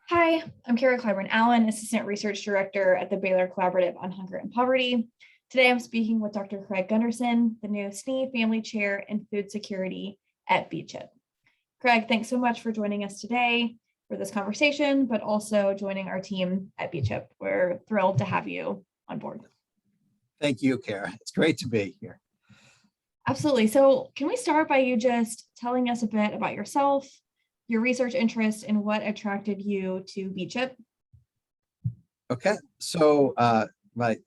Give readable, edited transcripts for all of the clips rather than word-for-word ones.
Hi, I'm Cara Cliburn Allen, Assistant Research Director at the Baylor Collaborative on Hunger and Poverty. Today, I'm speaking with Dr. Craig Gundersen, the new Snee Family Chair in Food Security at BCHP. Craig, thanks so much for joining us today for this conversation, but also joining our team at BCHP. We're thrilled to have you on board. Thank you, Cara. It's great to be here. Absolutely. So can we start by you just telling us a bit about yourself, your research interests, and what attracted you to BCHP? Okay, so my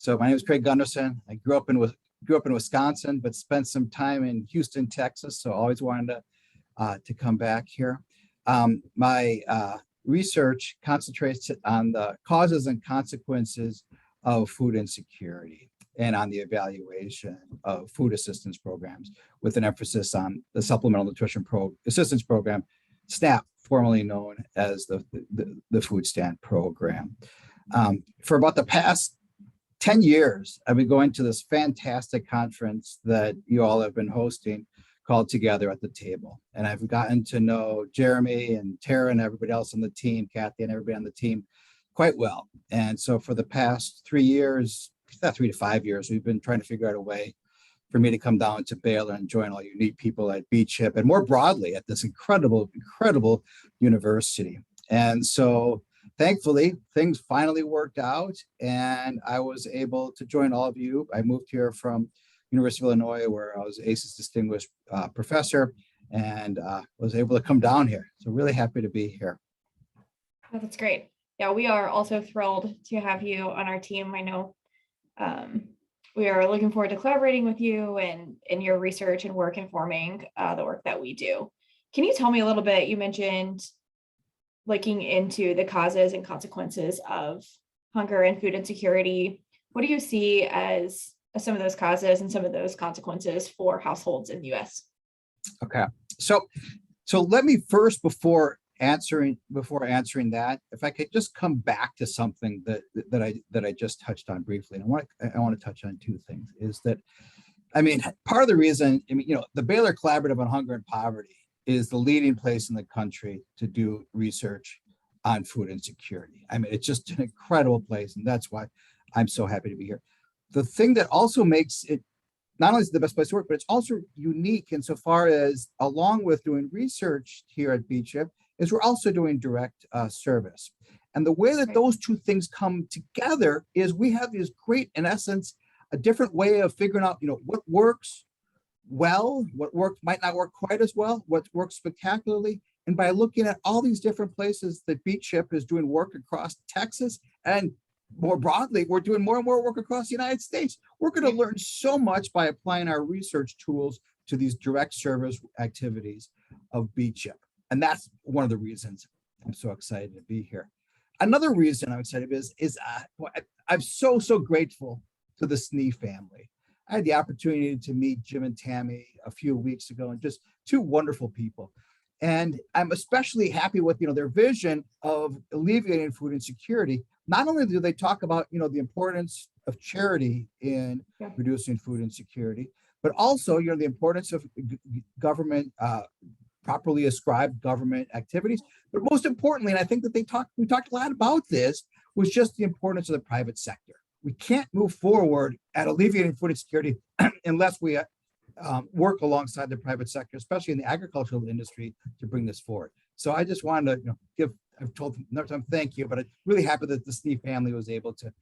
name is Craig Gundersen. I grew up in Wisconsin, but spent some time in Houston, Texas. So always wanted to come back here. My research concentrates on the causes and consequences of food insecurity and on the evaluation of food assistance programs, with an emphasis on the Supplemental Nutrition Assistance Program, SNAP, formerly known as the Food Stamp Program. For about the past 10 years, I've been going to this fantastic conference that you all have been hosting called Together at the Table. And I've gotten to know Jeremy and Tara and everybody else on the team, Kathy and everybody on the team quite well. And so for the past 3 years, 3 to 5 years, we've been trying to figure out a way for me to come down to Baylor and join all you neat people at BCHP and more broadly at this incredible university. And so thankfully, things finally worked out and I was able to join all of you. I moved here from University of Illinois, where I was ACES Distinguished Professor, and was able to come down here. So really happy to be here. Oh, that's great. Yeah, we are also thrilled to have you on our team. I know we are looking forward to collaborating with you and in your research and work informing the work that we do. Can you tell me a little bit, you mentioned looking into the causes and consequences of hunger and food insecurity. What do you see as some of those causes and some of those consequences for households in the US? Okay, so let me first, before answering that, if I could just come back to something that I just touched on briefly. And I want to touch on two things. Is that, I mean, part of the reason, the Baylor Collaborative on Hunger and Poverty is the leading place in the country to do research on food insecurity. I mean, it's just an incredible place, and that's why I'm so happy to be here. The thing that also makes it not only is it the best place to work, but it's also unique insofar as, along with doing research here at BCHP, is we're also doing direct service. And the way that those two things come together is we have these great, in essence, a different way of figuring out, what works well, what might not work quite as well, what works spectacularly. And by looking at all these different places that BCHP is doing work across Texas, and more broadly, we're doing more and more work across the United States. We're going to learn so much by applying our research tools to these direct service activities of BCHP. And that's one of the reasons I'm so excited to be here. Another reason I'm excited is I'm so grateful to the Snee family. I had the opportunity to meet Jim and Tammy a few weeks ago, and just two wonderful people. And I'm especially happy with their vision of alleviating food insecurity. Not only do they talk about the importance of charity in reducing food insecurity, but also the importance of government, properly ascribed government activities. But most importantly, and I think that we talked a lot about this, was just the importance of the private sector. We can't move forward at alleviating food insecurity unless we work alongside the private sector, especially in the agricultural industry, to bring this forward. So I just wanted to I've told them another time, thank you, but I'm really happy that the Snee family was able to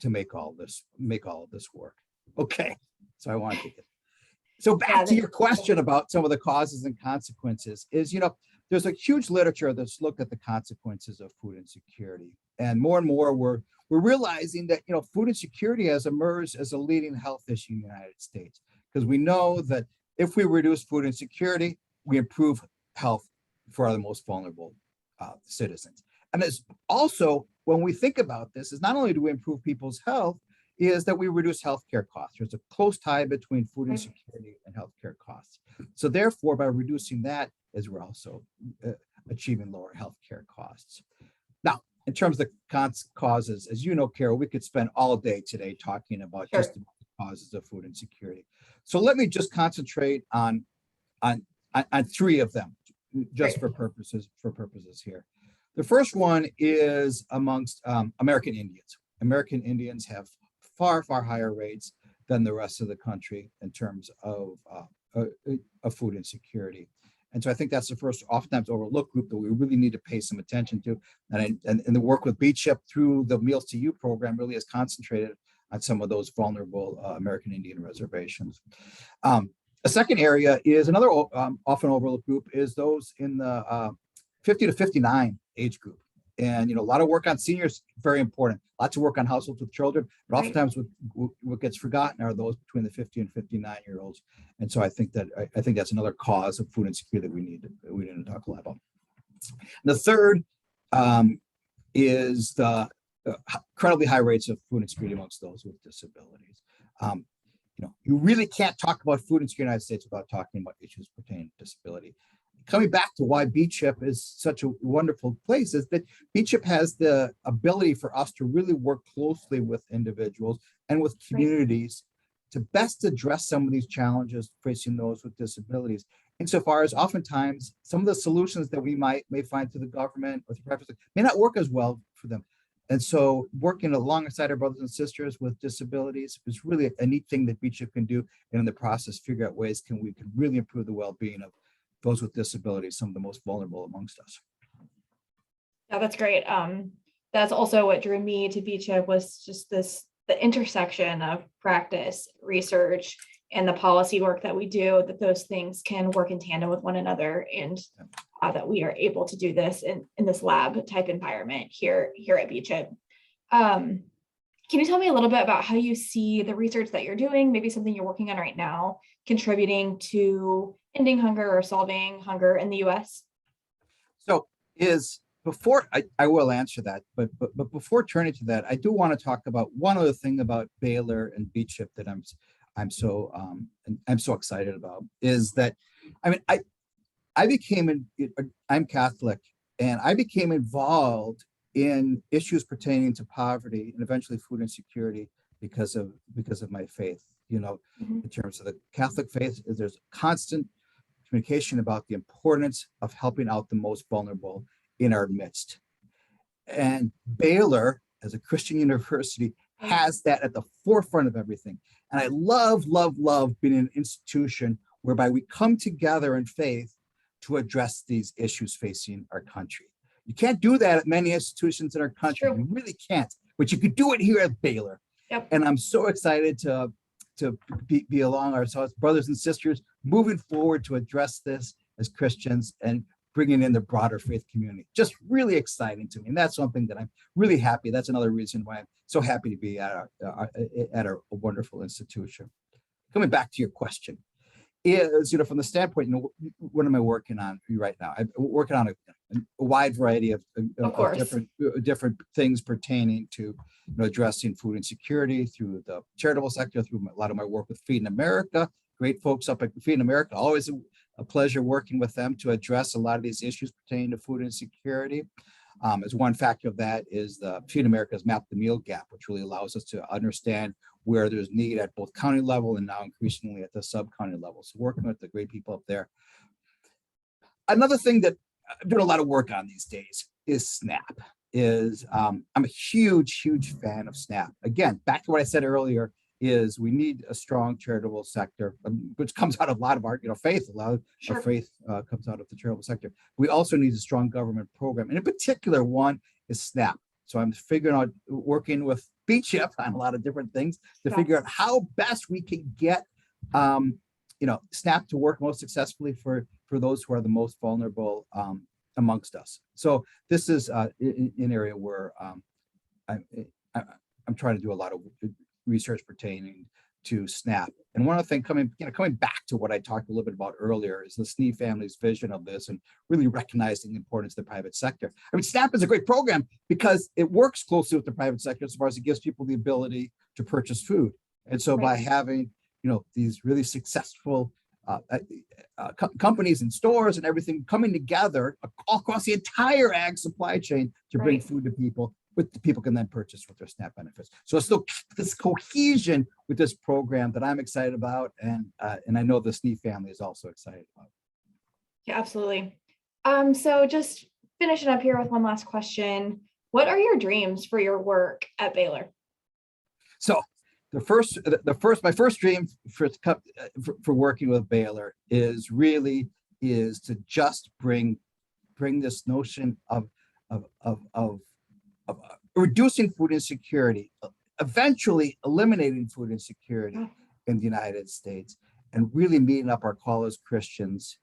make all of this work. Okay, so I wanted to get. So back to your question about some of the causes and consequences is, there's a huge literature that's looked at the consequences of food insecurity. And more we're realizing that, food insecurity has emerged as a leading health issue in the United States, because we know that if we reduce food insecurity, we improve health for the most vulnerable citizens. And it's also, when we think about this, is not only do we improve people's health, is that we reduce healthcare costs. There's a close tie between food insecurity and healthcare costs. So therefore, by reducing that, is we're also achieving lower healthcare costs. Now, in terms of the causes, as you know, Carol, we could spend all day today talking about just the causes of food insecurity. So let me just concentrate on three of them, just for purposes here. The first one is amongst American Indians. American Indians have far, far higher rates than the rest of the country in terms of food insecurity. And so I think that's the first oftentimes overlooked group that we really need to pay some attention to. And the work with BCHP through the Meals to You program really is concentrated on some of those vulnerable American Indian reservations. A second area is another often overlooked group is those in the 50 to 59 age group. And, a lot of work on seniors, very important. Lots of work on households with children, but oftentimes what gets forgotten are those between the 50 and 59-year-olds. And so I think that's another cause of food insecurity that we need to talk a lot about. The third is the incredibly high rates of food insecurity amongst those with disabilities. You really can't talk about food insecurity in the United States without talking about issues pertaining to disability. Coming back to why BCHP is such a wonderful place is that BCHP has the ability for us to really work closely with individuals and with communities to best address some of these challenges facing those with disabilities. Insofar as oftentimes some of the solutions that we may find through the government or the private sector may not work as well for them. And so working alongside our brothers and sisters with disabilities is really a neat thing that BCHP can do. And in the process, figure out ways we can really improve the well-being of those with disabilities, some of the most vulnerable amongst us. Yeah, that's great. That's also what drew me to BCHP was just the intersection of practice, research, and the policy work that we do, that those things can work in tandem with one another, and that we are able to do this in this lab type environment here at BCHP. Can you tell me a little bit about how you see the research that you're doing, maybe something you're working on right now, contributing to ending hunger or solving hunger in the U.S.? So before I will answer that, but before turning to that, I do want to talk about one other thing about Baylor and BCHP that I'm so excited about is that, I'm Catholic, and I became involved in issues pertaining to poverty and eventually food insecurity because of my faith. In terms of the Catholic faith, there's constant communication about the importance of helping out the most vulnerable in our midst. And Baylor, as a Christian university, has that at the forefront of everything. And I love being an institution whereby we come together in faith to address these issues facing our country. You can't do that at many institutions in our country. You really can't, but you could do it here at Baylor. Yep. And I'm so excited to be along our brothers and sisters moving forward to address this as Christians and bringing in the broader faith community. Just really exciting to me. And that's something that I'm really happy. That's another reason why I'm so happy to be at our wonderful institution. Coming back to your question is, from the standpoint, what am I working on right now? I'm working on a wide variety of different things pertaining to addressing food insecurity through the charitable sector, through a lot of my work with Feeding America. Great folks up at Feeding America, always a pleasure working with them to address a lot of these issues pertaining to food insecurity. As one factor of that is the Feeding America's Map the Meal Gap, which really allows us to understand where there's need at both county level and now increasingly at the sub-county level. So working with the great people up there. Another thing that I'm doing a lot of work on these days is SNAP. I'm a huge fan of SNAP. Again, back to what I said earlier, is we need a strong charitable sector, which comes out of a lot of our faith. A lot of our faith comes out of the charitable sector. We also need a strong government program, and in particular, one is SNAP. So I'm working with BCHP on a lot of different things to figure out how best we can get SNAP to work most successfully for those who are the most vulnerable amongst us. So this is an area where I'm trying to do a lot of research pertaining to SNAP. And one of the things coming back to what I talked a little bit about earlier is the Snee family's vision of this and really recognizing the importance of the private sector. SNAP is a great program because it works closely with the private sector as far as it gives people the ability to purchase food. And so by having, these really successful companies and stores and everything coming together across the entire ag supply chain to bring food to people, but the people can then purchase with their SNAP benefits. So it's still this cohesion with this program that I'm excited about, and I know the Snee family is also excited about. Yeah, absolutely. So just finishing up here with one last question. What are your dreams for your work at Baylor? So my first dream for working with Baylor is to just bring this notion of reducing food insecurity, eventually eliminating food insecurity in the United States, and really meeting up our call as Christians,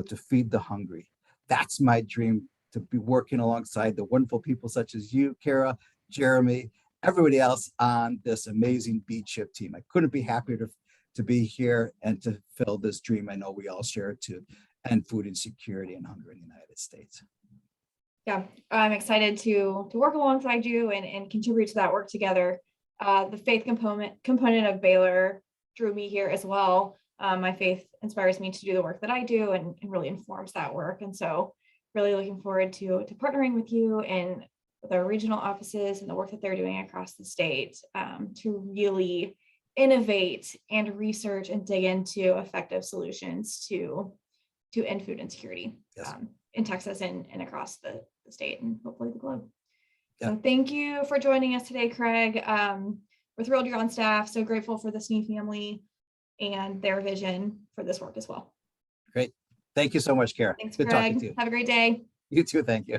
to feed the hungry. That's my dream, to be working alongside the wonderful people such as you, Cara, Jeremy, everybody else on this amazing BCHP team. I couldn't be happier to be here and to fill this dream I know we all share, to end food insecurity and hunger in the United States. Yeah, I'm excited to work alongside you and contribute to that work together. The faith component of Baylor drew me here as well. My faith inspires me to do the work that I do and really informs that work. And so really looking forward to partnering with you and with our regional offices and the work that they're doing across the state to really innovate and research and dig into effective solutions to end food insecurity. Yes. In Texas and across the state and hopefully the globe. Yeah. So thank you for joining us today, Craig. We're thrilled you're on staff. So grateful for the Snee family and their vision for this work as well. Great. Thank you so much, Cara. Thanks, Good Craig. talking to you. Have a great day. You too. Thank you.